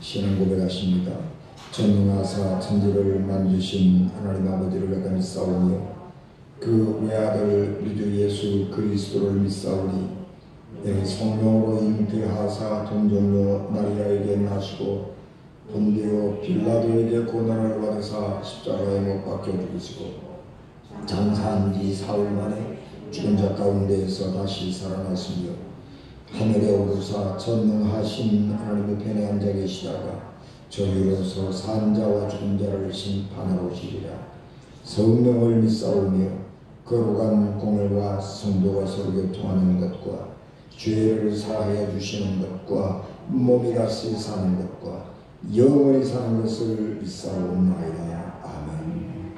신앙 고백하십니다. 전능하사 천지를 만드신 하나님 아버지를 내가 믿사오며 그 외아들 우리 주 예수 그리스도를 믿사오니 내 성령으로 잉태하사 동정녀 마리아에게 나시고 본디오 빌라도에게 고난을 받으사 십자가에 못 박혀 죽으시고 장사한 지 사흘 만에 죽은 자 가운데에서 다시 살아나시며 하늘에 오르사 전능하신 하나님의 편에 앉아 계시다가 저희로서 산 자와 죽은 자를 심판하러 오시리라. 성령을 믿사오며 거룩한 공회와 성도가 서로 교통하는 것과 죄를 사하여 주시는 것과 몸이 다시 사는 것과 영원히 사는 것을 믿사옵나이다. 아멘.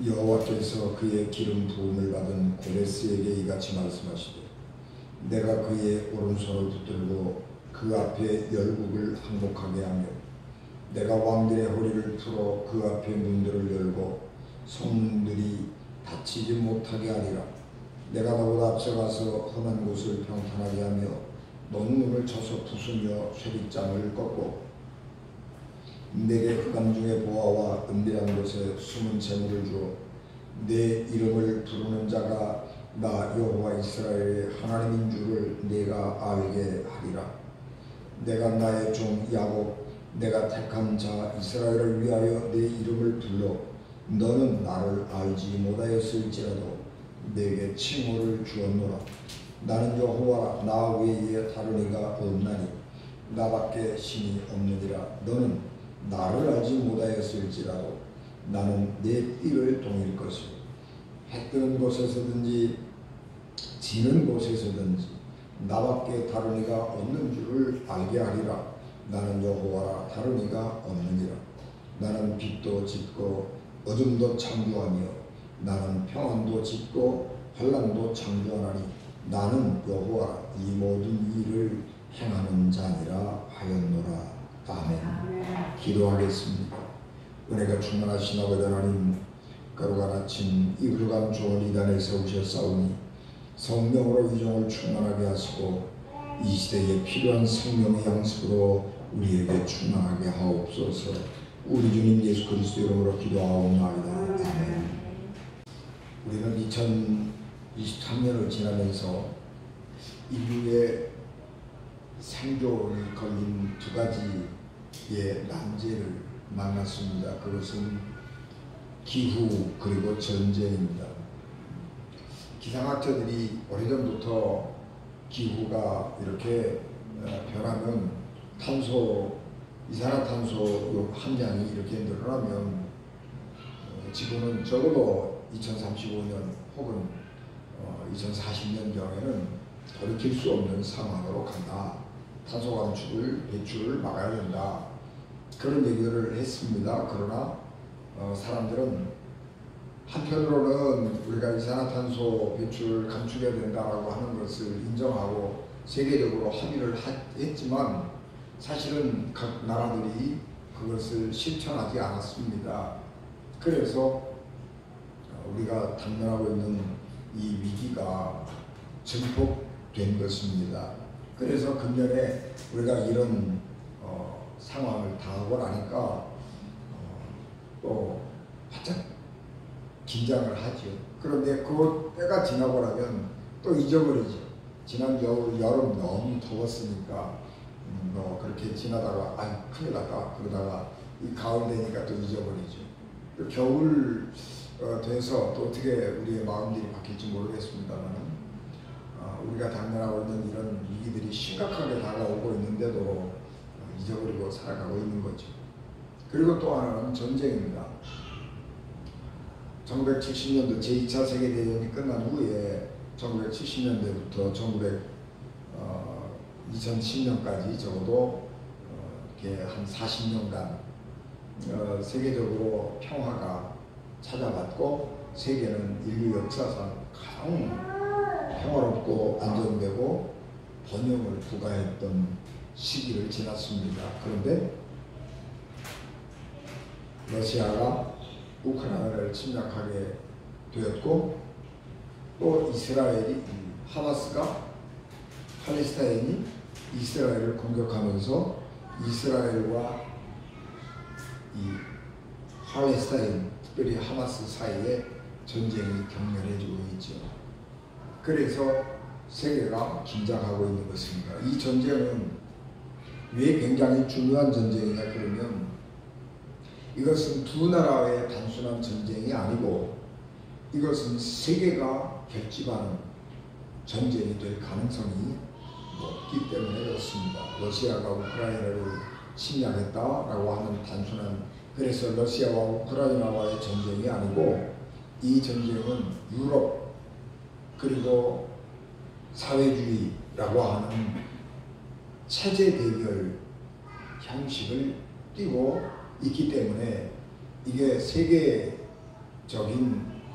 여호와께서 그의 기름 부음을 받은 고레스에게 이같이 말씀하시되 내가 그의 오른손을 붙들고 그 앞에 열국을 항복하게 하며 내가 왕들의 허리를 풀어 그 앞에 문들을 열고 성문들이 닫히지 못하게 하리라. 내가 너보다 앞서가서 험한 곳을 평탄하게 하며 논문을 쳐서 부수며 쇠빗장을 꺾고 내게 흑암 중의 보화와 은밀한 곳에 숨은 재물을 주어 내 이름을 부르는 자가 나 여호와 이스라엘의 하나님인 줄을 내가 알게 하리라. 내가 나의 종 야곱 내가 택한 자 이스라엘을 위하여 내 이름을 불러 너는 나를 알지 못하였을지라도 내게 칭호를 주었노라. 나는 여호와라. 나 외에 다른 이가 없나니 나밖에 신이 없느니라. 너는 나를 알지 못하였을지라도 나는 내 띠를 동일 것이요 해 뜨는 곳에서든지 지는 곳에서든지 나밖에 다른 이가 없는 줄을 알게 하리라. 나는 여호와라. 다른 이가 없느니라. 나는 빛도 짓고 어둠도 창조하며 나는 평안도 짓고 환난도 창조하나니 나는 여호와라. 이 모든 일을 행하는 자니라 하였노라. 아멘. 기도하겠습니다. 은혜가 충만하신 아버지 하나님, 거룩한 아침 이 불간 종을 이 단에 세우셨사오니 성령으로 이 종을 충만하게 하시고 이 시대에 필요한 생명의 양식으로 우리에게 충만하게 하옵소서. 우리 주님 예수 그리스도 이름으로 기도하옵나이다. 아멘. 우리는 2023년을 지나면서 인류의 생존이 걸린 두 가지의 난제를 만났습니다. 그것은 기후 그리고 전쟁입니다. 기상학자들이 오래전부터 기후가 이렇게 변하면 이산화탄소 함량이 이렇게 늘어나면 지구는 적어도 2035년 혹은 2040년경에는 돌이킬 수 없는 상황으로 간다. 탄소 감축을 배출을 막아야 된다. 그런 얘기를 했습니다. 그러나 사람들은 한편으로는 우리가 이산화탄소 배출을 감축해야 된다라고 하는 것을 인정하고 세계적으로 합의를 했지만 사실은 각 나라들이 그것을 실천하지 않았습니다. 그래서 우리가 당면하고 있는 이 위기가 증폭된 것입니다. 그래서 금년에 우리가 이런 상황을 당하고 나니까 또 바짝 긴장을 하죠. 그런데 그 때가 지나고 나면 또 잊어버리죠. 지난 겨울, 여름 너무 더웠으니까 그렇게 지나다가 큰일 났다 그러다가 이 가을 되니까 또 잊어버리죠. 또 겨울 돼서 또 어떻게 우리의 마음들이 바뀔지 모르겠습니다만 우리가 당면하고 있는 이런 위기들이 심각하게 다가오고 있는데도 잊어버리고 살아가고 있는 거죠. 그리고 또 하나는 전쟁입니다. 1970년도 제2차 세계대전이 끝난 후에 1970년대부터 2010년까지 적어도 이렇게 한 40년간 세계적으로 평화가 찾아왔고 세계는 인류 역사상 가장 평화롭고 안정되고 번영을 부과했던 시기를 지났습니다. 그런데 러시아가 우크라이나를 침략하게 되었고 또 이스라엘이 하마스가 팔레스타인이 이스라엘을 공격하면서 이스라엘과 이 팔레스타인 특별히 하마스 사이에 전쟁이 격렬해지고 있죠. 그래서 세계가 긴장하고 있는 것입니다. 이 전쟁은 왜 굉장히 중요한 전쟁이냐 그러면 이것은 두 나라의 단순한 전쟁이 아니고 이것은 세계가 결집하는 전쟁이 될 가능성이 높기 때문에 그렇습니다. 러시아가 우크라이나를 침략했다라고 하는 단순한 그래서 러시아와 우크라이나와의 전쟁이 아니고 이 전쟁은 유럽 그리고 사회주의라고 하는 체제 대결 형식을 띠고 있기 때문에 이게 세계적인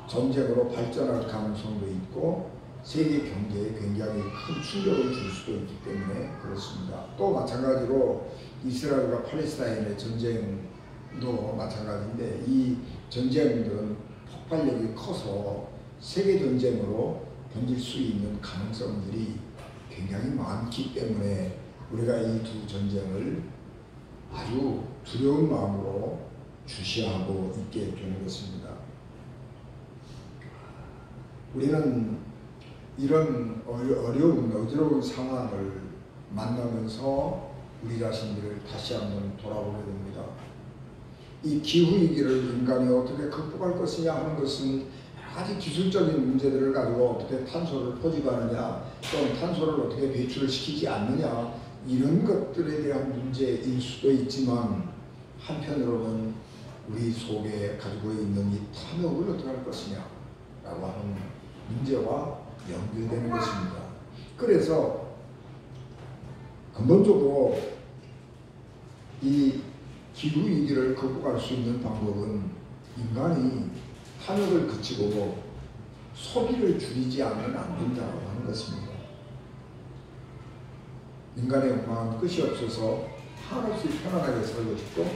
전쟁으로 발전할 가능성도 있고 세계 경제에 굉장히 큰 충격을 줄 수도 있기 때문에 그렇습니다. 또 마찬가지로 이스라엘과 팔레스타인의 전쟁도 마찬가지인데 이 전쟁들은 폭발력이 커서 세계 전쟁으로 번질 수 있는 가능성들이 굉장히 많기 때문에 우리가 이 두 전쟁을 아주 두려운 마음으로 주시하고 있게 되는 것입니다. 우리는 이런 어려운 상황을 만나면서 우리 자신들을 다시 한번 돌아보게 됩니다. 이 기후위기를 인간이 어떻게 극복할 것이냐 하는 것은 여러 가지 기술적인 문제들을 가지고 어떻게 탄소를 포집하느냐 또는 탄소를 어떻게 배출을 시키지 않느냐 이런 것들에 대한 문제일 수도 있지만 한편으로는 우리 속에 가지고 있는 이 탐욕을 어떻게 할 것이냐 라고 하는 문제와 연결되는 것입니다. 그래서 근본적으로 이 기후위기를 극복할 수 있는 방법은 인간이 탐욕을 그치고 소비를 줄이지 않으면 안 된다고 하는 것입니다. 인간의 욕망은 끝이 없어서 한없이 편안하게 살고 싶고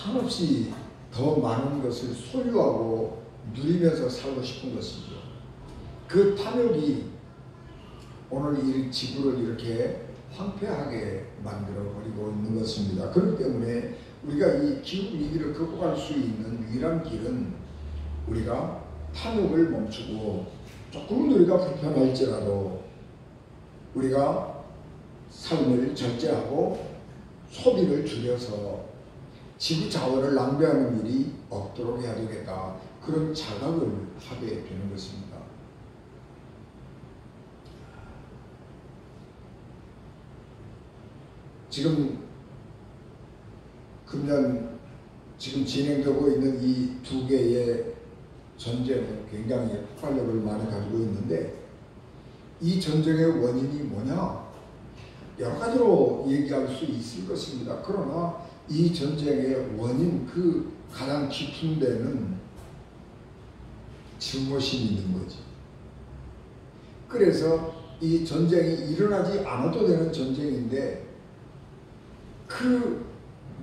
한없이 더 많은 것을 소유하고 누리면서 살고 싶은 것이죠. 그 탐욕이 오늘 이 지구를 이렇게 황폐하게 만들어버리고 있는 것입니다. 그렇기 때문에 우리가 이 기후 위기를 극복할 수 있는 유일한 길은 우리가 탐욕을 멈추고 조금은 우리가 불편할지라도 우리가 삶을 절제하고 소비를 줄여서 지구 자원을 낭비하는 일이 없도록 해야 되겠다. 그런 자각을 하게 되는 것입니다. 지금 금년 지금 진행되고 있는 이 두 개의 전쟁은 굉장히 폭발력을 많이 가지고 있는데 이 전쟁의 원인이 뭐냐? 여러 가지로 얘기할 수 있을 것입니다. 그러나 이 전쟁의 원인, 그 가장 깊은 데는 증오심이 있는 거지. 그래서 이 전쟁이 일어나지 않아도 되는 전쟁인데 그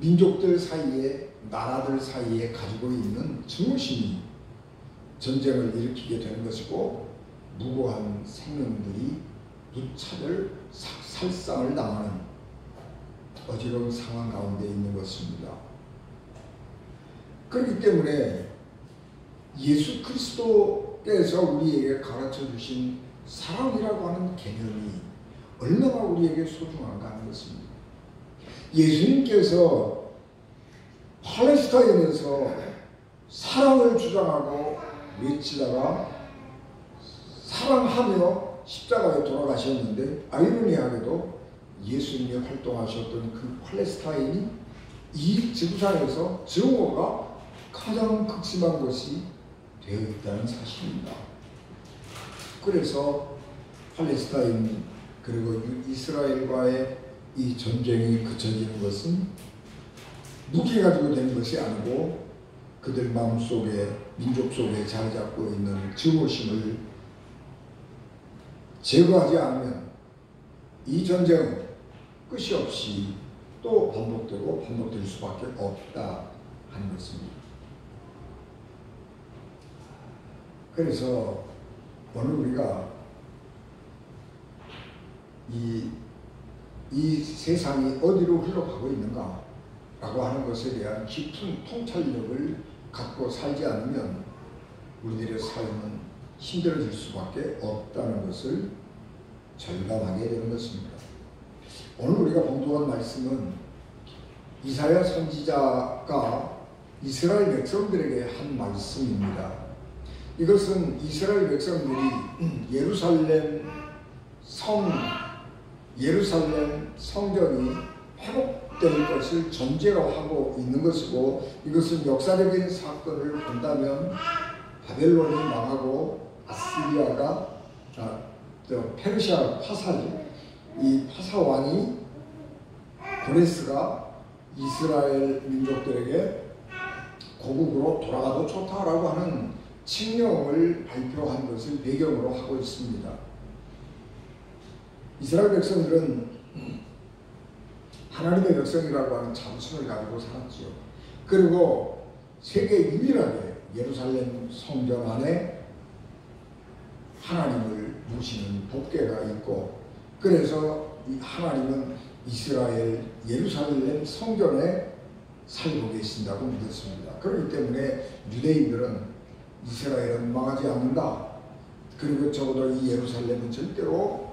민족들 사이에, 나라들 사이에 가지고 있는 증오심이 전쟁을 일으키게 되는 것이고 무고한 생명들이 무차별 살상을 당하는 어지러운 상황 가운데 있는 것입니다. 그렇기 때문에 예수 그리스도께서 우리에게 가르쳐 주신 사랑이라고 하는 개념이 얼마나 우리에게 소중한가 하는 것입니다. 예수님께서 팔레스타인에서 사랑을 주장하고 외치다가 사랑하며 십자가에 돌아가셨는데 아이러니하게도 예수님이 활동하셨던 그 팔레스타인이 이 지구상에서 증오가 가장 극심한 것이 되어 있다는 사실입니다. 그래서 팔레스타인 그리고 이스라엘과의 이 전쟁이 그쳐지는 것은 무기 가지고 되는 것이 아니고 그들 마음속에 민족 속에 자리 잡고 있는 증오심을 제거하지 않으면 이 전쟁은 끝이 없이 또 반복되고 반복될 수밖에 없다 하는 것입니다. 그래서 오늘 우리가 이 세상이 어디로 흘러가고 있는가 라고 하는 것에 대한 깊은 통찰력을 갖고 살지 않으면 우리들의 삶은 힘들어질 수밖에 없다는 것을 절감하게 되는 것입니다. 오늘 우리가 봉독한 말씀은 이사야 선지자가 이스라엘 백성들에게 한 말씀입니다. 이것은 이스라엘 백성들이 예루살렘 성전이 회복될 것을 전제로 하고 있는 것이고 이것은 역사적인 사건을 본다면 바벨론이 망하고 아시리아가 페르시아 이 파사 왕이 고레스가 이스라엘 민족들에게 고국으로 돌아가도 좋다라고 하는 칙령을 발표한 것을 배경으로 하고 있습니다. 이스라엘 백성들은 하나님의 백성이라고 하는 자부심을 가지고 살았지요. 그리고 세계 유일하게 예루살렘 성전 안에 하나님을 모시는 법궤가 있고 그래서 하나님은 이스라엘 예루살렘 성전에 살고 계신다고 믿었습니다. 그렇기 때문에 유대인들은 이스라엘은 망하지 않는다. 그리고 적어도 이 예루살렘은 절대로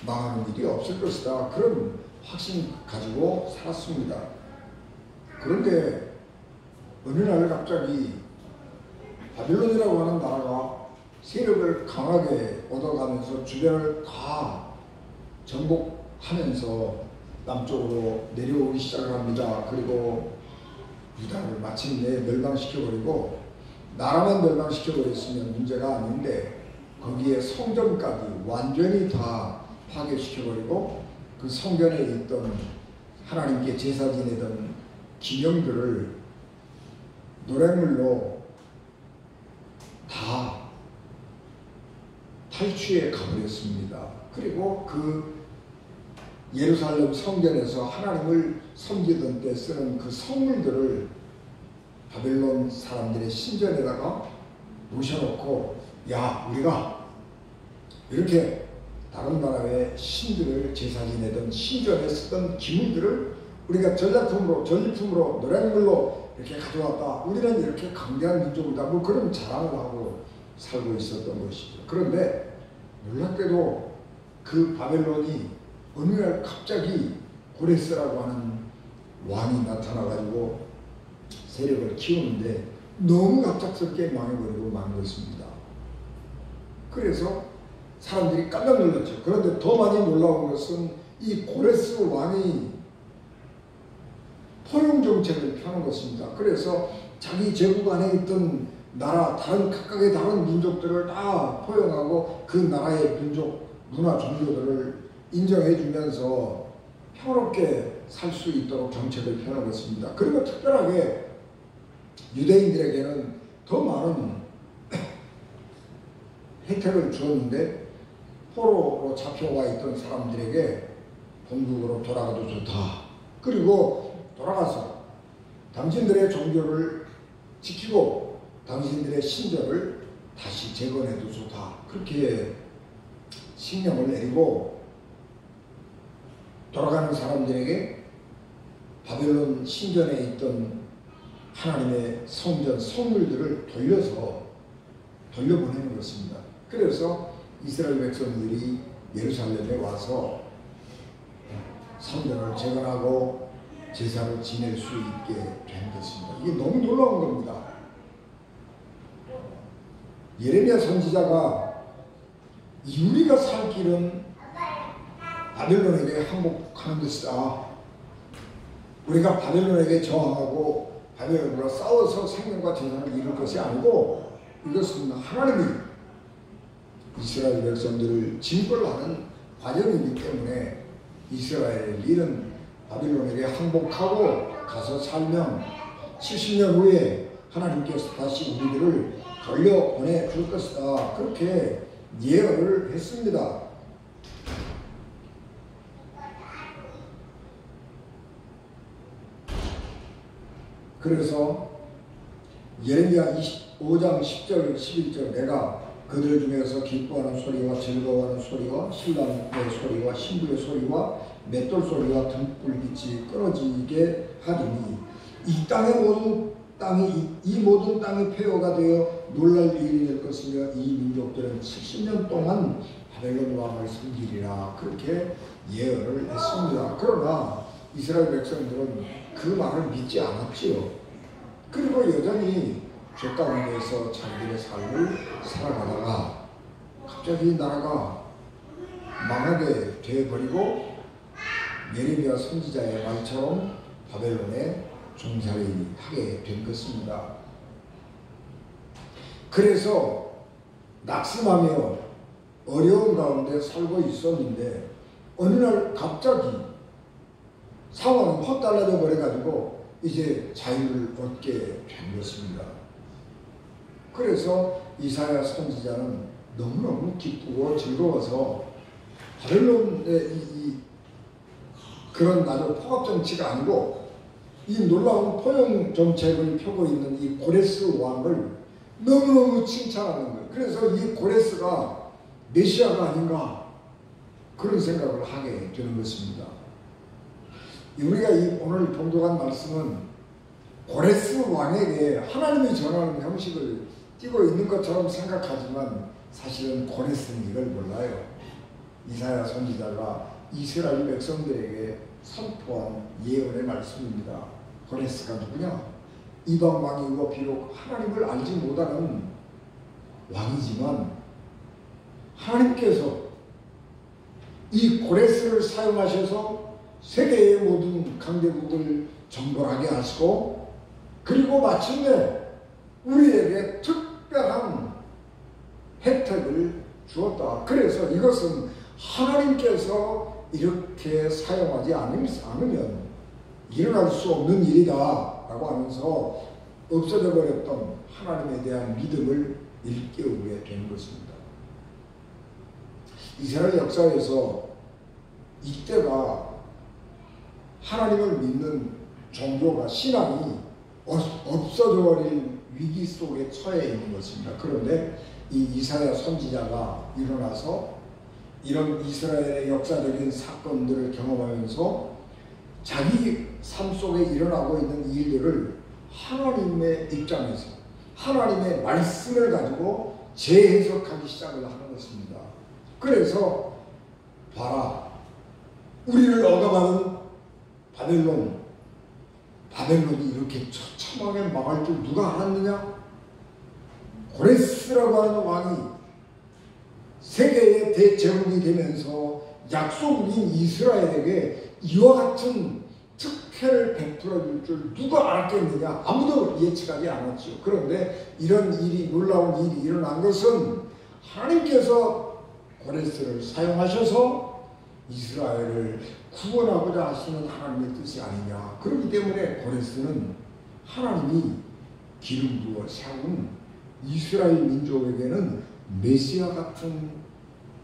망하는 일이 없을 것이다. 그런 확신 가지고 살았습니다. 그런데 어느 날 갑자기 바빌론이라고 하는 나라가 세력을 강하게 얻어가면서 주변을 다 정복하면서 남쪽으로 내려오기 시작을 합니다. 그리고 유다를 마침내 멸망시켜버리고 나라만 멸망시켜버렸으면 문제가 아닌데 거기에 성전까지 완전히 다 파괴시켜버리고 그 성전에 있던 하나님께 제사 지내던 기념들을 노랫물로 다 탈취해 가버렸습니다. 그리고 그 예루살렘 성전에서 하나님을 섬기던 때 쓰는 그 성물들을 바벨론 사람들의 신전에다가 모셔놓고, 야, 우리가 이렇게 다른 나라의 신들을 제사 지내던 신전에 쓰던 기물들을 우리가 전리품으로 노랫물로 이렇게 가져왔다. 우리는 이렇게 강대한 민족이다. 뭐 그런 자랑을 하고 살고 있었던 것이죠. 그런데 놀랍게도 그 바벨론이 어느 날 갑자기 고레스라고 하는 왕이 나타나가지고 세력을 키우는데 너무 갑작스럽게 망해버리고 만 것입니다. 그래서 사람들이 깜짝 놀랐죠. 그런데 더 많이 놀라운 것은 이 고레스 왕이 포용 정책을 펴는 것입니다. 그래서 자기 제국 안에 있던 나라, 각각의 다른 민족들을 다 포용하고 그 나라의 민족, 문화, 종교들을 인정해 주면서 평화롭게 살 수 있도록 정책을 펴는 것입니다. 그리고 특별하게 유대인들에게는 더 많은 혜택을 주었는데, 포로로 잡혀와 있던 사람들에게 본국으로 돌아가도 좋다. 그리고 돌아가서 당신들의 종교를 지키고 당신들의 신전을 다시 재건해도 좋다. 그렇게 칙령을 내리고 돌아가는 사람들에게 바벨론 신전에 있던 하나님의 성전, 성물들을 돌려보내는 것입니다. 그래서 이스라엘 백성들이 예루살렘에 와서 성전을 재건하고 제사를 지낼 수 있게 된 것입니다. 이게 너무 놀라운 겁니다. 예레미야 선지자가 우리가 살 길은 바벨론에게 항복하는 것이다. 우리가 바벨론에게 저항하고 바벨론과 싸워서 생명과 재산을 이룰 것이 아니고, 이것은 하나님이 이스라엘 백성들을 징벌하는 과정이기 때문에 이스라엘 일은 바빌론에게 항복하고 가서 살면 70년 후에 하나님께서 다시 우리들을 돌려보내 줄 것이다. 그렇게 예언을 했습니다. 그래서 예레미야 25장 10절 11절 내가 그들 중에서 기뻐하는 소리와 즐거워하는 소리와 신랑의 소리와 신부의 소리와 맷돌 소리와 등불빛이 끊어지게 하리니 이 모든 땅이 폐허가 되어 놀랄 일이 될 것이며 이 민족들은 70년 동안 바벨론 왕을 섬기리라. 그렇게 예언을 했습니다. 그러나 이스라엘 백성들은 그 말을 믿지 않았지요. 그리고 여전히 죄 가운데서 자기들의 삶을 살아가다가 갑자기 나라가 망하게 되어버리고 예레미야 선지자의 말처럼 바벨론에 종살이하게 된 것입니다. 그래서 낙심하며 어려운 가운데 살고 있었는데 어느 날 갑자기 상황이 확 달라져 버려가지고 이제 자유를 얻게 된 것입니다. 그래서 이사야 선지자는 너무너무 기쁘고 즐거워서 바벨론의 그런 나도 포갑 정치가 아니고 이 놀라운 포용 정책을 펴고 있는 이 고레스 왕을 너무너무 칭찬하는 거예요. 그래서 이 고레스가 메시아가 아닌가 그런 생각을 하게 되는 것입니다. 우리가 오늘 봉독한 말씀은 고레스 왕에게 하나님이 전하는 형식을 띄고 있는 것처럼 생각하지만 사실은 고레스는 이걸 몰라요. 이사야 선지자가 이스라엘 백성들에게 선포한 예언의 말씀입니다. 고레스가 누구냐? 이방 왕이고 비록 하나님을 알지 못하는 왕이지만 하나님께서 이 고레스를 사용하셔서 세계의 모든 강대국을 정벌하게 하시고 그리고 마침내 우리에게 특별한 혜택을 주었다. 그래서 이것은 하나님께서 이렇게 사용하지 않으면 일어날 수 없는 일이다 라고 하면서 없어져 버렸던 하나님에 대한 믿음을 일깨우게 된 것입니다. 이스라엘 역사에서 이때가 하나님을 믿는 종교가 신앙이 없어져 버릴 위기 속에 처해 있는 것입니다. 그런데 이 이사야 선지자가 일어나서 이런 이스라엘의 역사적인 사건들을 경험하면서 자기 삶 속에 일어나고 있는 일들을 하나님의 입장에서 하나님의 말씀을 가지고 재해석하기 시작을 하는 것입니다. 그래서 봐라, 우리를 얻어가는 바벨론이 이렇게 처참하게 망할 줄 누가 알았느냐? 고레스라고 하는 왕이 세계의 대제국이 되면서 약속인 이스라엘에게 이와 같은 특혜를 베풀어 줄 줄 누가 알았겠느냐? 아무도 예측하지 않았죠. 그런데 이런 일이, 놀라운 일이 일어난 것은 하나님께서 고레스를 사용하셔서 이스라엘을 구원하고자 하시는 하나님의 뜻이 아니냐. 그렇기 때문에 고레스는 하나님이 기름 부어 세운 이스라엘 민족에게는 메시아 같은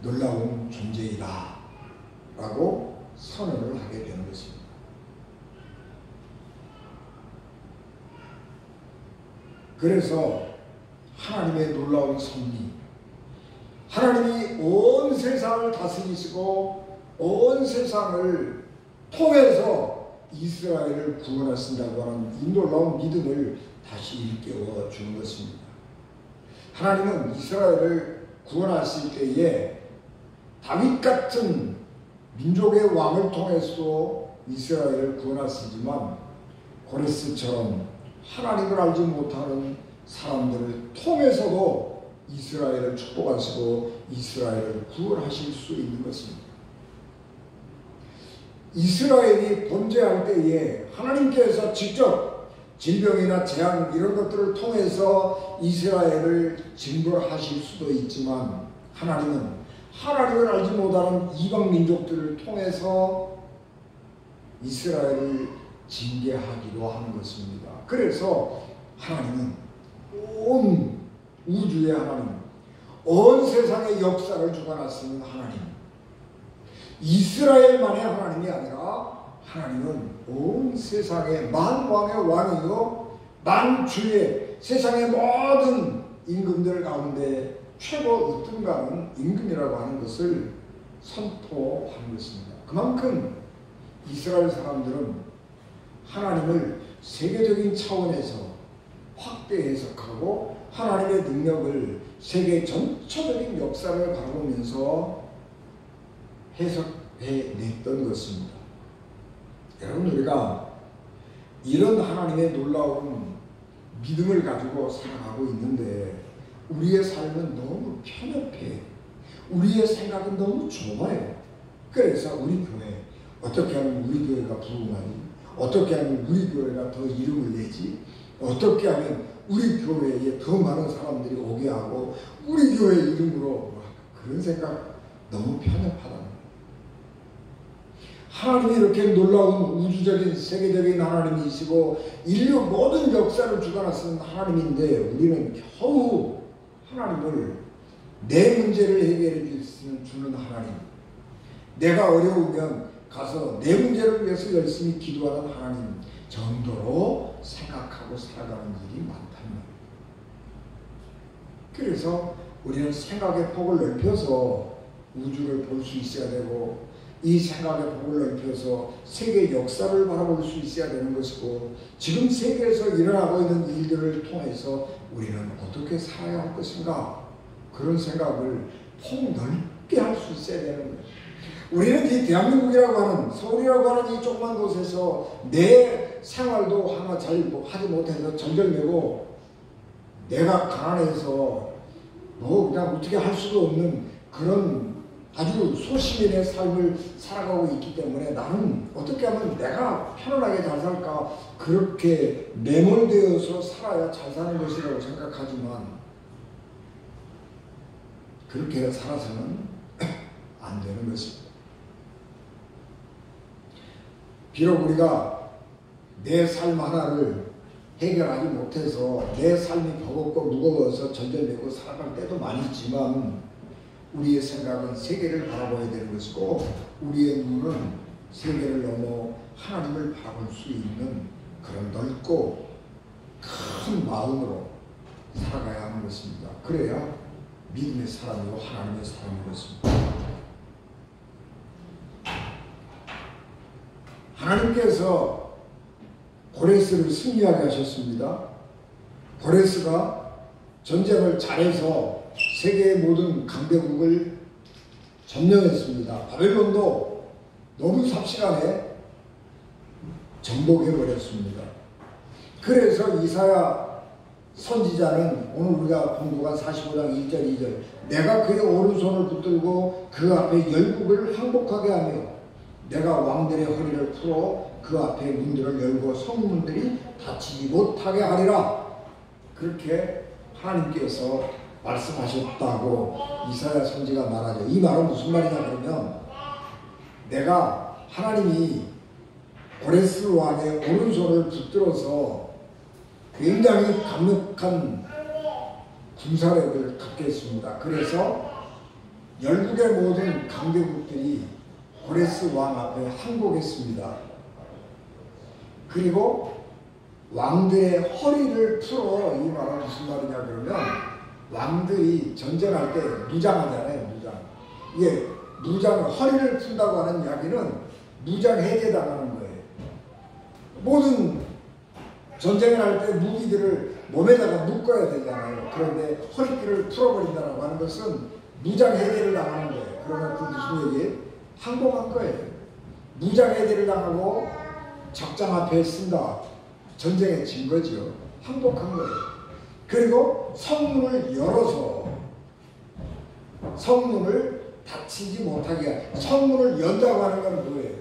놀라운 존재이다 라고 선언을 하게 되는 것입니다. 그래서 하나님의 놀라운 섭리, 하나님이 온 세상을 다스리시고 온 세상을 통해서 이스라엘을 구원하신다고 하는 이 놀라운 믿음을 다시 일깨워 주는 것입니다. 하나님은 이스라엘을 구원하실 때에 다윗 같은 민족의 왕을 통해서 이스라엘을 구원하시지만 고레스처럼 하나님을 알지 못하는 사람들을 통해서도 이스라엘을 축복하시고 이스라엘을 구원하실 수 있는 것입니다. 이스라엘이 범죄할 때에 하나님께서 직접 질병이나 재앙 이런 것들을 통해서 이스라엘을 징벌하실 수도 있지만 하나님은 하나님을 알지 못하는 이방 민족들을 통해서 이스라엘을 징계하기도 하는 것입니다. 그래서 하나님은 온 우주의 하나님, 온 세상의 역사를 주관하시는 하나님, 이스라엘만의 하나님이 아니라 하나님은 온 세상의 만왕의 왕이요 만주의 세상의 모든 임금들 가운데 최고 으뜸가는 임금이라고 하는 것을 선포하는 것입니다. 그만큼 이스라엘 사람들은 하나님을 세계적인 차원에서 확대 해석하고 하나님의 능력을 세계 전체적인 역사를 바라보면서 해석해냈던 것입니다. 여러분, 우리가 이런 하나님의 놀라운 믿음을 가지고 살아가고 있는데 우리의 삶은 너무 편협해. 우리의 생각은 너무 좁아요. 그래서 우리 교회, 어떻게 하면 우리 교회가 부흥하니? 어떻게 하면 우리 교회가 더 이름을 내지? 어떻게 하면 우리 교회에 더 많은 사람들이 오게 하고 우리 교회 이름으로, 그런 생각 너무 편협하다는 거예요. 하나님이 이렇게 놀라운 우주적인 세계적인 하나님이시고 인류 모든 역사를 주관하시는 하나님인데 우리는 겨우 하나님을 내 문제를 해결해 주는 하나님, 내가 어려우면 가서 내 문제를 위해서 열심히 기도하는 하나님 정도로 생각하고 살아가는 일이 많단 말이에요. 그래서 우리는 생각의 폭을 넓혀서 우주를 볼 수 있어야 되고 이 생각의 폭을 넓혀서 세계 역사를 바라볼 수 있어야 되는 것이고 지금 세계에서 일어나고 있는 일들을 통해서 우리는 어떻게 살아야 할 것인가, 그런 생각을 폭 넓게 할 수 있어야 되는 거예요. 우리는 이 대한민국이라고 하는, 서울이라고 하는 이 조그만 곳에서 내 생활도 하나 잘 하지 못해서 전절되고 내가 가난해서 뭐 그냥 어떻게 할 수도 없는 그런 아주 소시민의 삶을 살아가고 있기 때문에 나는 어떻게 하면 내가 편안하게 잘 살까, 그렇게 매몰되어서 살아야 잘 사는 것이라고 생각하지만 그렇게 살아서는 안 되는 것입니다. 비록 우리가 내 삶 하나를 해결하지 못해서 내 삶이 버겁고 무거워서 전전되고 살아갈 때도 많이 있지만 우리의 생각은 세계를 바라봐야 되는 것이고 우리의 눈은 세계를 넘어 하나님을 바라볼 수 있는 그런 넓고 큰 마음으로 살아가야 하는 것입니다. 그래야 믿음의 사람이고 하나님의 사람인 것입니다. 하나님께서 고레스를 승리하게 하셨습니다. 고레스가 전쟁을 잘해서 세계의 모든 강대국을 점령했습니다. 바벨론도 너무 삽시간에 정복해버렸습니다. 그래서 이사야 선지자는 오늘 우리가 공부한 45장 1절 2절 내가 그의 오른손을 붙들고 그 앞에 열국을 항복하게 하며 내가 왕들의 허리를 풀어 그 앞에 문들을 열고 성문들이 닫히지 못하게 하리라. 그렇게 하나님께서 말씀하셨다고 이사야 선지가 말하죠. 이 말은 무슨 말이냐 그러면 내가 하나님이 고레스 왕의 오른손을 붙들어서 굉장히 강력한 군사력을 갖게 했습니다. 그래서 열국의 모든 강대국들이 고레스 왕 앞에 항복했습니다. 그리고 왕들의 허리를 풀어. 이 말은 무슨 말이냐 그러면 왕들이 전쟁할 때 무장하잖아요. 이게 허리를 푼다고 하는 이야기는 무장 해제당하는 거예요. 모든 전쟁을 할 때 무기들을 몸에다가 묶어야 되잖아요. 그런데 허리띠를 풀어버린다고 하는 것은 무장 해제를 당하는 거예요. 그러면 그 무슨 얘기예요? 항복한 거예요. 무장 해제를 당하고 적장 앞에 쓴다. 전쟁에 진 거죠. 항복한 거예요. 그리고 성문을 열어서 성문을 닫히지 못하게 성문을 연다고 하는 건 뭐예요?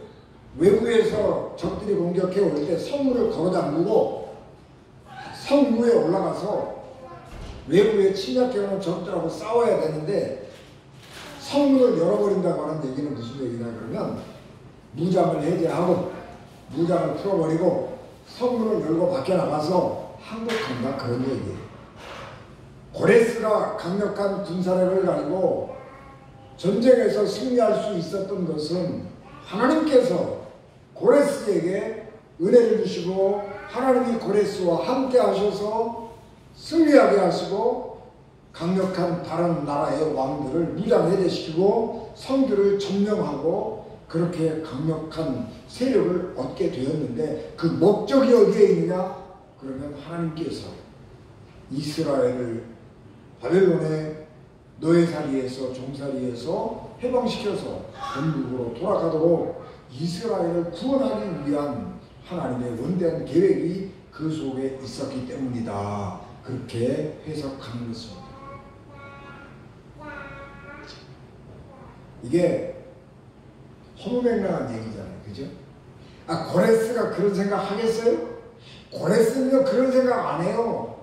외부에서 적들이 공격해 올 때 성문을 걸어 잠그고 성 위에 올라가서 외부에 침략해 오는 적들하고 싸워야 되는데 성문을 열어버린다고 하는 얘기는 무슨 얘기냐 그러면 무장을 해제하고 무장을 풀어버리고 성문을 열고 밖에 나가서 항복한다 그런 얘기예요. 고레스가 강력한 군사력을 가지고 전쟁에서 승리할 수 있었던 것은 하나님께서 고레스에게 은혜를 주시고 하나님이 고레스와 함께 하셔서 승리하게 하시고 강력한 다른 나라의 왕들을 무장해제시키고 성들을 점령하고 그렇게 강력한 세력을 얻게 되었는데 그 목적이 어디에 있느냐? 그러면 하나님께서 이스라엘을 바벨론의 노예살이에서 종살이에서 해방시켜서 본국으로 돌아가도록 이스라엘을 구원하기 위한 하나님의 원대한 계획이 그 속에 있었기 때문이다. 그렇게 해석하는 것입니다. 이게 허무맹랑한 얘기잖아요. 그죠? 고레스가 그런 생각 하겠어요? 고레스는요 그런 생각 안 해요.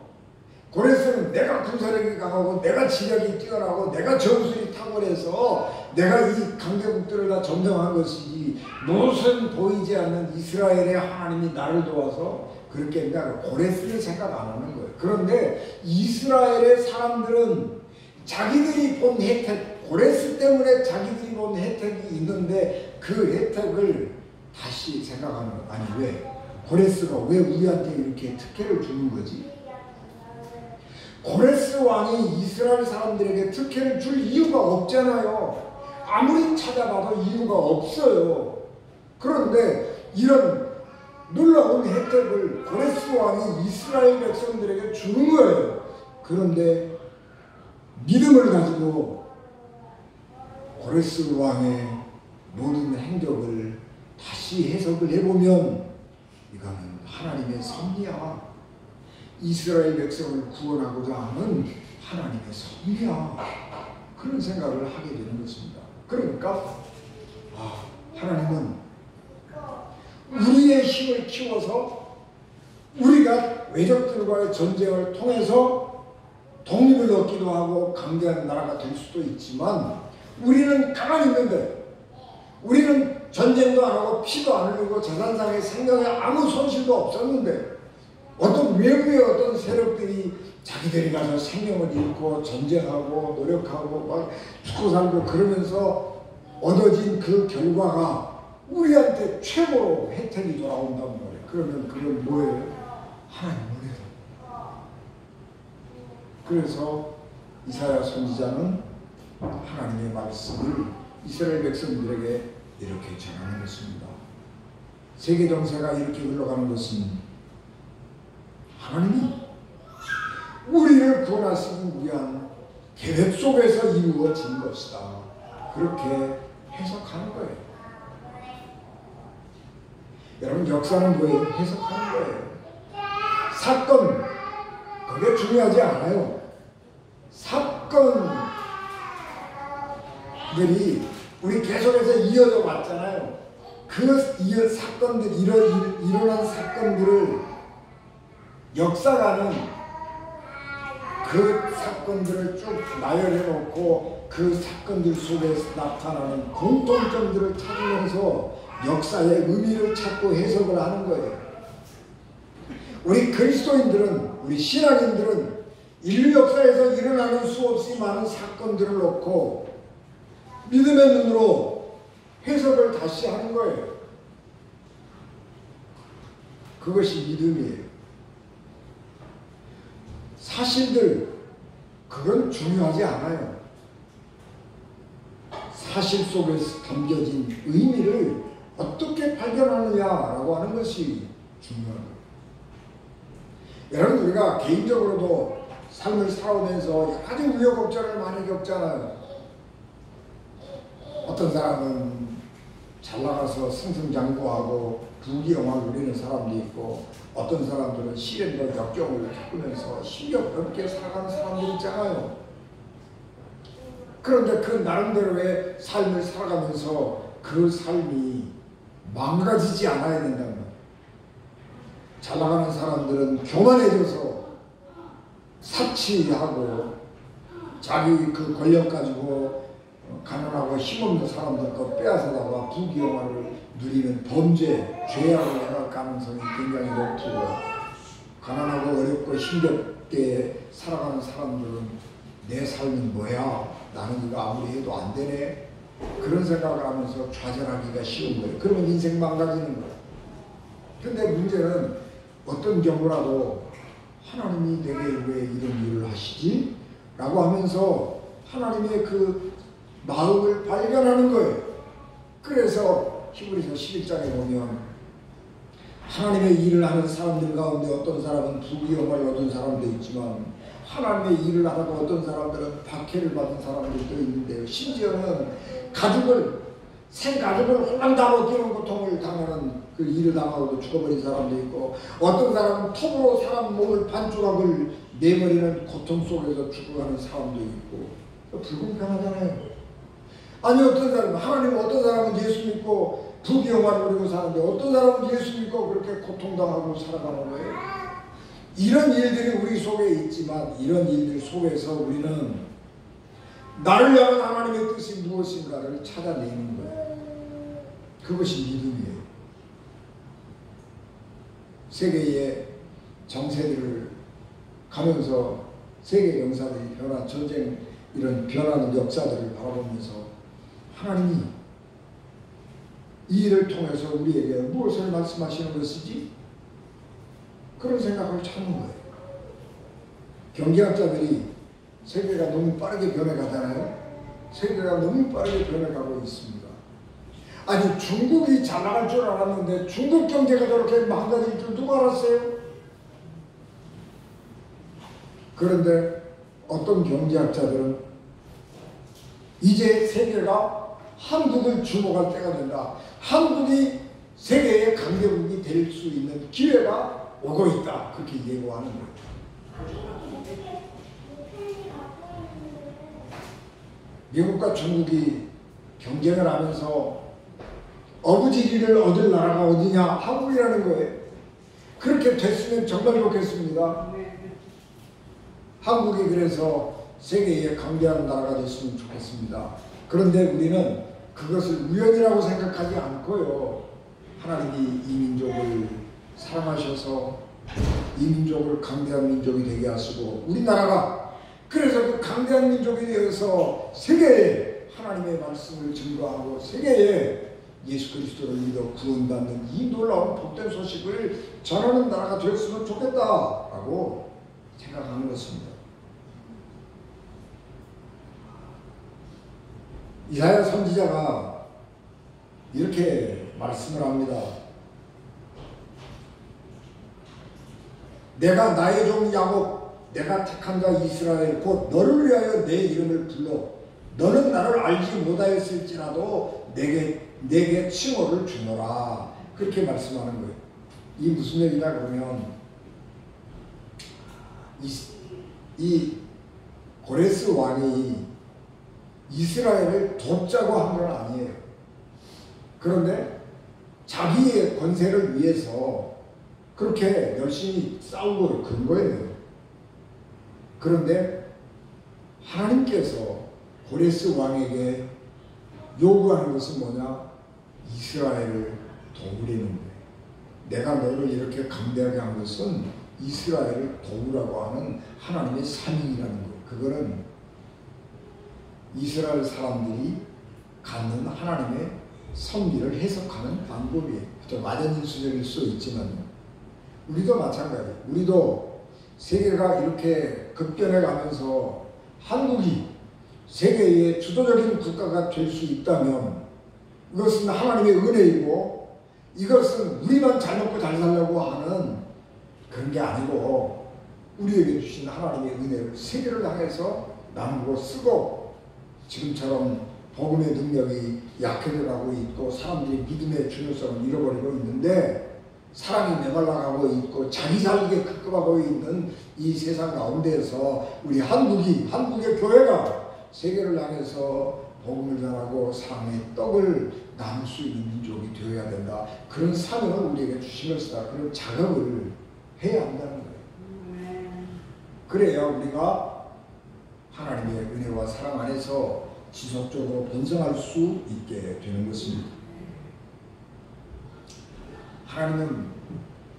고레스는 내가 군사력이 강하고 내가 지력이 뛰어나고 내가 전술이 탁월해서 내가 이 강대국들을 다 점령한 것이지 무슨 보이지 않는 이스라엘의 하나님이 나를 도와서 그렇게 했냐. 고레스는 생각 안 하는 거예요. 그런데 이스라엘의 사람들은 자기들이 본 혜택, 고레스 때문에 자기들이 본 혜택이 있는데 그 혜택을 다시 생각하는 거예요. 아니 왜? 고레스가 왜 우리한테 이렇게 특혜를 주는 거지? 고레스 왕이 이스라엘 사람들에게 특혜를 줄 이유가 없잖아요. 아무리 찾아봐도 이유가 없어요. 그런데 이런 놀라운 혜택을 고레스 왕이 이스라엘 백성들에게 주는 거예요. 그런데 믿음을 가지고 고레스 왕의 모든 행적을 다시 해석을 해보면 이거는 하나님의 섭리야. 이스라엘 백성을 구원하고자 하는 하나님의 섭리야. 그런 생각을 하게 되는 것입니다. 그러니까 하나님은 우리의 힘을 키워서 우리가 외적들과의 전쟁을 통해서 독립을 얻기도 하고 강대한 나라가 될 수도 있지만 우리는 가만히 있는데 우리는 전쟁도 안 하고 피도 안 흘리고 재산상의 생명에 아무 손실도 없었는데 어떤 외부의 어떤 세력들이 자기들이 가서 생명을 잃고 전쟁하고 노력하고 막 죽고 살고 그러면서 얻어진 그 결과가 우리한테 최고로 혜택이 돌아온단 말이에요. 그러면 그건 뭐예요? 하나님 은혜로. 그래서 이사야 선지자는 하나님의 말씀을 이스라엘 백성들에게 이렇게 전하는 것입니다. 세계 정세가 이렇게 흘러가는 것은 하나님이 우리를 구원하시기 위한 계획 속에서 이루어진 것이다. 그렇게 해석하는 거예요. 여러분, 역사는 뭐예요? 해석하는 거예요. 사건, 그게 중요하지 않아요. 사건들이 우리 계속해서 이어져 왔잖아요. 그 사건들, 일어난 사건들을 역사가는 그 사건들을 쭉 나열해 놓고 그 사건들 속에서 나타나는 공통점들을 찾으면서 역사의 의미를 찾고 해석을 하는 거예요. 우리 그리스도인들은, 우리 신앙인들은 인류 역사에서 일어나는 수없이 많은 사건들을 놓고 믿음의 눈으로 해석을 다시 하는 거예요. 그것이 믿음이에요. 사실들, 그건 중요하지 않아요. 사실 속에서 담겨진 의미를 어떻게 발견하느냐라고 하는 것이 중요한 거예요. 여러분, 우리가 개인적으로도 삶을 살아오면서 아주 우여곡절을 많이 겪잖아요. 어떤 사람은 잘 나가서 승승장구하고 부귀영화를 누리는 사람도 있고, 어떤 사람들은 시련과 역경을 겪으면서 힘겹게 살아가는 사람들 있잖아요. 그런데 그 나름대로의 삶을 살아가면서 그 삶이 망가지지 않아야 된다는 거예요. 잘 나가는 사람들은 교만해져서 사치하고 자기 그 권력 가지고 가난하고 힘없는 사람들 것 빼앗아다가 부귀영화를 누리는 범죄, 죄악을 행할 가능성이 굉장히 높고, 가난하고 어렵고 힘겹게 살아가는 사람들은 내 삶은 뭐야? 나는 이거 아무리 해도 안 되네? 그런 생각을 하면서 좌절하기가 쉬운 거예요. 그러면 인생 망가지는 거예요. 근데 문제는 어떤 경우라도 하나님이 내게 왜 이런 일을 하시지? 라고 하면서 하나님의 그 마음을 발견하는 거예요. 그래서 히브리서 11장에 보면 하나님의 일을 하는 사람들 가운데 어떤 사람은 부귀영화를 얻은 사람도 있지만 하나님의 일을 하다가 어떤 사람들은 박해를 받은 사람들도 있는데요. 심지어는 생 가족을 홀랑 다 먹기는 고통을 당하는 그 일을 당하고도 죽어버린 사람도 있고, 어떤 사람은 톱으로 사람 몸을 반조각을 내버리는 고통 속에서 죽어가는 사람도 있고, 불공평하잖아요. 아니, 어떤 사람은, 하나님 어떤 사람은 예수 믿고 부귀영화를 누리고 사는데 어떤 사람은 예수 믿고 그렇게 고통당하고 살아가는 거예요. 이런 일들이 우리 속에 있지만 이런 일들 속에서 우리는 나를 향한 하나님의 뜻이 무엇인가를 찾아내는 거예요. 그것이 믿음이에요. 세계의 정세들을 가면서 세계 역사들이 변화, 전쟁, 이런 변하는 역사들을 바라보면서 하나님이 이 일을 통해서 우리에게 무엇을 말씀하시는 것이지? 그런 생각을 찾는 거예요. 경제학자들이 세계가 너무 빠르게 변해가잖아요. 세계가 너무 빠르게 변해가고 있습니다. 아니, 중국이 잘 나갈 줄 알았는데 중국 경제가 저렇게 망가질 줄 누가 알았어요? 그런데 어떤 경제학자들은 이제 세계가 한국을 주목할 때가 된다. 한국이 세계의 강대국이 될 수 있는 기회가 오고 있다. 그렇게 예고하는 거예요. 미국과 중국이 경쟁을 하면서 어부지리를 얻을 나라가 어디냐? 한국이라는 거예요. 그렇게 됐으면 정말 좋겠습니다. 한국이 그래서 세계의 강대한 나라가 됐으면 좋겠습니다. 그런데 우리는 그것을 우연이라고 생각하지 않고요. 하나님이 이 민족을 사랑하셔서 이 민족을 강대한 민족이 되게 하시고, 우리나라가 그래서 그 강대한 민족이 되어서 세계에 하나님의 말씀을 증거하고 세계에 예수 그리스도를 믿어 구원받는 이 놀라운 복된 소식을 전하는 나라가 되었으면 좋겠다라고 생각하는 것입니다. 이사야 선지자가 이렇게 말씀을 합니다. 내가 나의 종 야곱, 내가 택한 자 이스라엘 곧 너를 위하여 내 이름을 불러 너는 나를 알지 못하였을지라도 내게 칭호를 주노라. 그렇게 말씀하는 거예요. 이 무슨 얘기냐 그러면 이 고레스 왕이 이스라엘을 돕자고 한 건 아니에요. 그런데 자기의 권세를 위해서 그렇게 열심히 싸우고 그런 거예요. 그런데 하나님께서 고레스 왕에게 요구하는 것은 뭐냐? 이스라엘을 도우려는 거예요. 내가 너를 이렇게 강대하게 한 것은 이스라엘을 도우라고 하는 하나님의 사명이라는 거예요. 그거는 이스라엘 사람들이 갖는 하나님의 섭리를 해석하는 방법이에요. 좀 맞은 수준일 수 있지만 우리도 마찬가지예요. 우리도 세계가 이렇게 급변해 가면서 한국이 세계의 주도적인 국가가 될 수 있다면 이것은 하나님의 은혜이고 이것은 우리만 잘 먹고 잘 살려고 하는 그런 게 아니고 우리에게 주신 하나님의 은혜를 세계를 향해서 나누고 쓰고 지금처럼 복음의 능력이 약해져가고 있고 사람들이 믿음의 중요성을 잃어버리고 있는데 사랑이 메말라가고 있고 자기 살기에 급급하고 있는 이 세상 가운데에서 우리 한국의 교회가 세계를 향해서 복음을 전하고 사랑의 떡을 나눌 수 있는 민족이 되어야 된다. 그런 사명을 우리에게 주신 것이다. 그런 작업을 해야 한다는 거예요. 그래야 우리가 하나님의 은혜와 사랑 안에서 지속적으로 번성할 수 있게 되는 것입니다. 하나님은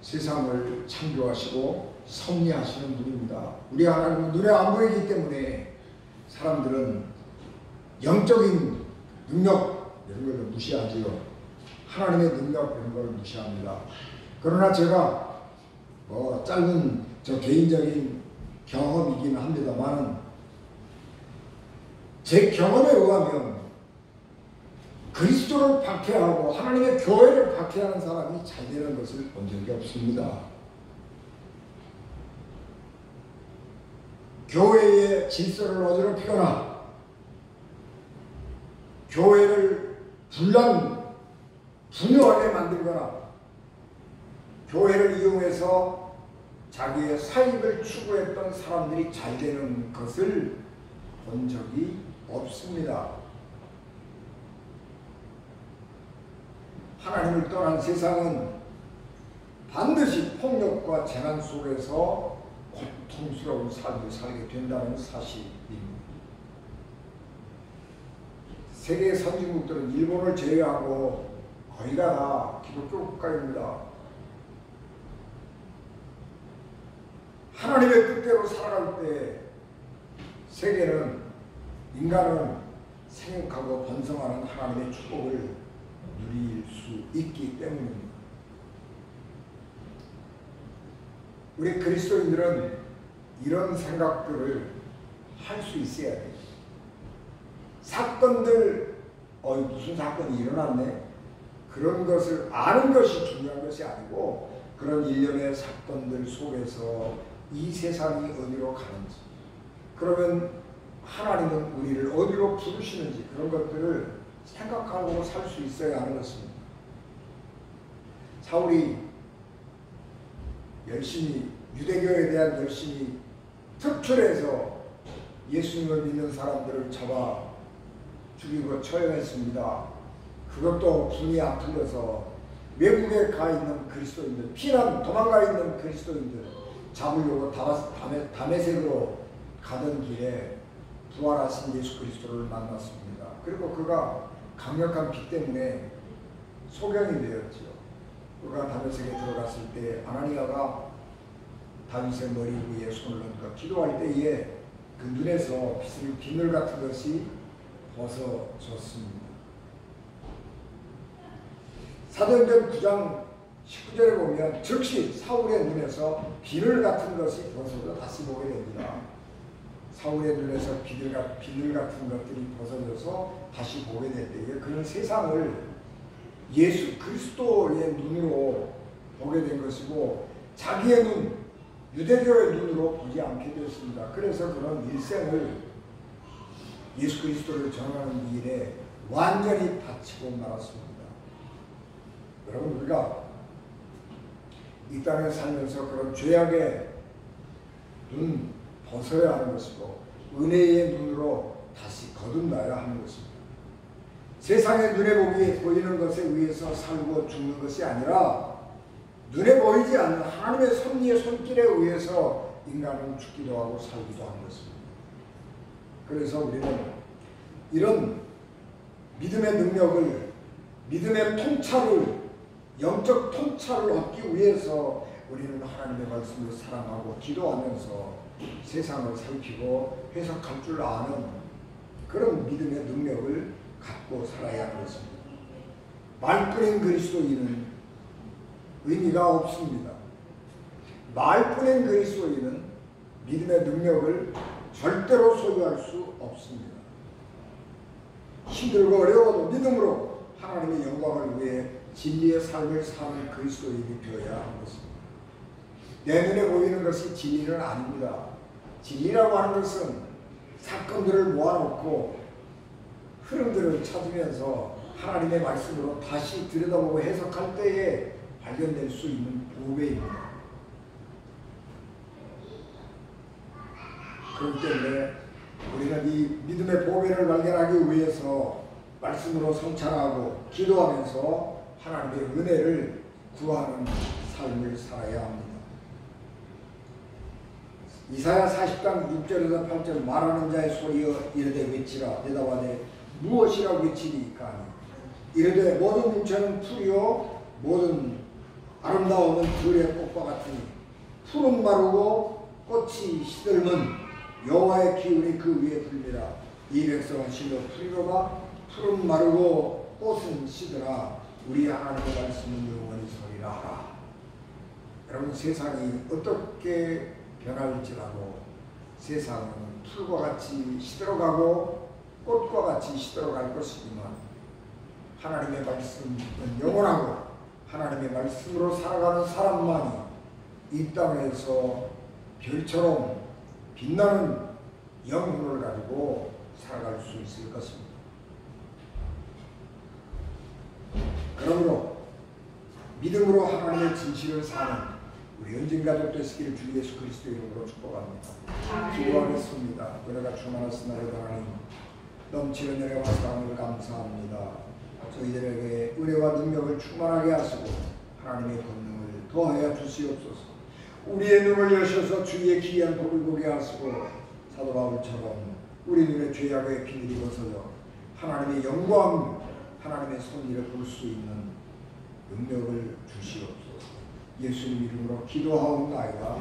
세상을 창조하시고 섭리하시는 분입니다. 우리 하나님은 눈에 안 보이기 때문에 사람들은 영적인 능력 이런 걸 무시하지요. 하나님의 능력 이런 걸 무시합니다. 그러나 제가 짧은 저 개인적인 경험이긴 합니다만 제 경험에 의하면 그리스도를 박해하고 하나님의 교회를 박해하는 사람이 잘 되는 것을 본 적이 없습니다. 교회의 질서를 어지럽히거나 교회를 분열하게 만들거나 교회를 이용해서 자기의 사익을 추구했던 사람들이 잘 되는 것을 본 적이 없습니다. 하나님을 떠난 세상은 반드시 폭력과 재난 속에서 고통스러운 삶을 살게 된다는 사실입니다. 세계 선진국들은 일본을 제외하고 거의가 다 기독교 국가입니다. 하나님의 뜻대로 살아갈 때 인간은 생육하고 번성하는 하나님의 축복을 누릴 수 있기 때문입니다. 우리 그리스도인들은 이런 생각들을 할 수 있어야 돼요. 사건들, 무슨 사건이 일어났네? 그런 것을 아는 것이 중요한 것이 아니고 그런 일련의 사건들 속에서 이 세상이 어디로 가는지 그러면 하나님은 우리를 어디로 부르시는지 그런 것들을 생각하고 살 수 있어야 하는 것입니다. 사울이 열심히 유대교에 대한 열심히 특출해서 예수님을 믿는 사람들을 잡아 죽이고 처형했습니다. 그것도 분이 안 풀려서 외국에 가 있는 그리스도인들, 도망가 있는 그리스도인들 잡으려고 다메섹으로 가던 길에 부활하신 예수 그리스도를 만났습니다. 그리고 그가 강력한 비 때문에 소경이 되었죠. 그가 다메섹에 들어갔을 때 아나니아가 다윗의 머리 위에 손을 얹고 기도할 때에 그 눈에서 비늘 같은 것이 벗어졌습니다. 사도행전 9장 19절에 보면 즉시 사울의 눈에서 비늘 같은 것이 벗어져 다시 보게 됩니다. 사울의 눈에서 비늘 같은 것들이 벗어져서 다시 보게 될 때에 그는 세상을 예수 그리스도의 눈으로 보게 된 것이고 자기의 눈, 유대교의 눈으로 보지 않게 되었습니다. 그래서 그런 일생을 예수 그리스도를 전하는 일에 완전히 바치고 말았습니다. 여러분, 우리가 이 땅에 살면서 그런 죄악의 눈 벗어야 하는 것이고 은혜의 눈으로 다시 거듭나야 하는 것입니다. 세상의 눈에 보이는 것에 의해서 살고 죽는 것이 아니라 눈에 보이지 않는 하나님의 섭리의 손길에 의해서 인간은 죽기도 하고 살기도 하는 것입니다. 그래서 우리는 이런 믿음의 능력을, 믿음의 통찰을, 영적 통찰을 얻기 위해서 우리는 하나님의 말씀을 사랑하고 기도하면서 세상을 살피고 해석할 줄 아는 그런 믿음의 능력을 갖고 살아야 하는 것입니다. 말뿐인 그리스도인은 의미가 없습니다. 말뿐인 그리스도인은 믿음의 능력을 절대로 소유할 수 없습니다. 힘들고 어려워도 믿음으로 하나님의 영광을 위해 진리의 삶을 사는 그리스도인이 되어야 하는 것입니다. 내 눈에 보이는 것이 진리는 아닙니다. 진리라고 하는 것은 사건들을 모아놓고 흐름들을 찾으면서 하나님의 말씀으로 다시 들여다보고 해석할 때에 발견될 수 있는 보배입니다. 그렇기 때문에 우리는 이 믿음의 보배를 발견하기 위해서 말씀으로 성찰하고 기도하면서 하나님의 은혜를 구하는 삶을 살아야 합니다. 이사야 40장 6절에서 8절 말하는 자의 소리여 이르되 외치라 대답하되 무엇이라 외치리까 이르되 모든 육체는 풀이요 모든 아름다움은 들의 꽃과 같으니 풀은 마르고 꽃이 시들면 여호와의 기운이 그 위에 불리라. 이 백성은 실로 풀이로다. 풀은 마르고 꽃은 시들아 우리 하나님의 말씀은 영원히 서리라 하라. 여러분, 세상이 어떻게 변할지라도 세상은 풀과 같이 시들어가고 꽃과 같이 시들어갈 것이지만 하나님의 말씀은 영원하고 하나님의 말씀으로 살아가는 사람만이 이 땅에서 별처럼 빛나는 영혼을 가지고 살아갈 수 있을 것입니다. 그러므로 믿음으로 하나님의 진실을 사는 우리 ön진 가족 되시기를 주 예수 그리스도 이름으로 축복합니다. 기도하겠습니다. 은혜가 충만하시나이다. 하나님, 넘치는 은혜와 사랑을 감사합니다. 저희들에게 은혜와 능력을 충만하게 하시고 하나님의 권능을 더하여 주시옵소서. 우리의 눈을 여셔서 주의 기이한 복을 보게 하시고 사도 바울처럼 우리 눈에 죄악의 비늘이 벗어져 하나님의 영광, 하나님의 섭리를 볼 수 있는 능력을 주시옵소서. 예수님 이름으로 기도하옵나이다.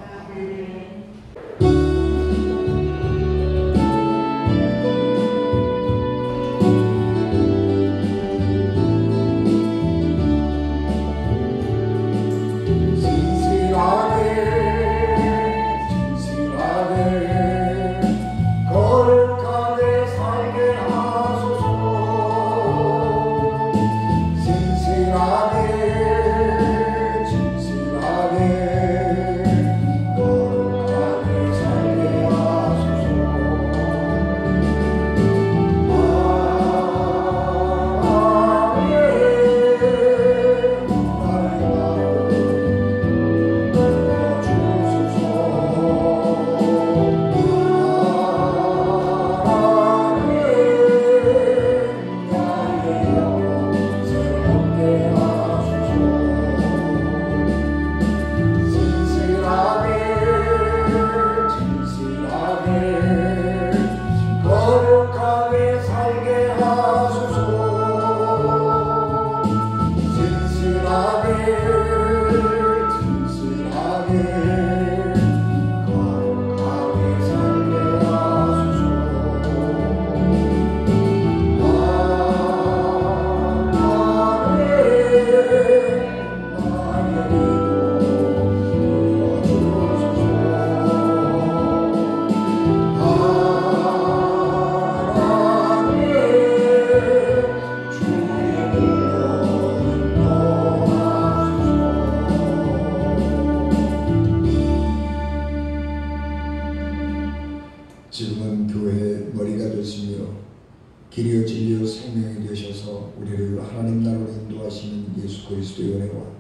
인도하시는 예수 그리스도의 은혜와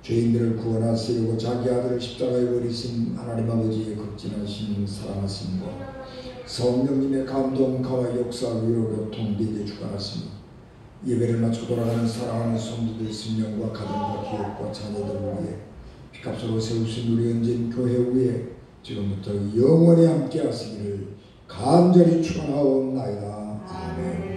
죄인들을 구원하시려고 자기 아들을 십자가에 버리신 하나님 아버지의 극진하신 사랑하심과 성령님의 감동, 가와 역사, 위로, 교통, 비대 주관하시며 예배를 마치고 돌아가는 사랑하는 성도들 심령과 가정과 기업과 자녀들을 위해 피값으로 세우신 우리 은진 교회 위에 지금부터 영원히 함께 하시기를 간절히 축원하옵나이다. 아멘.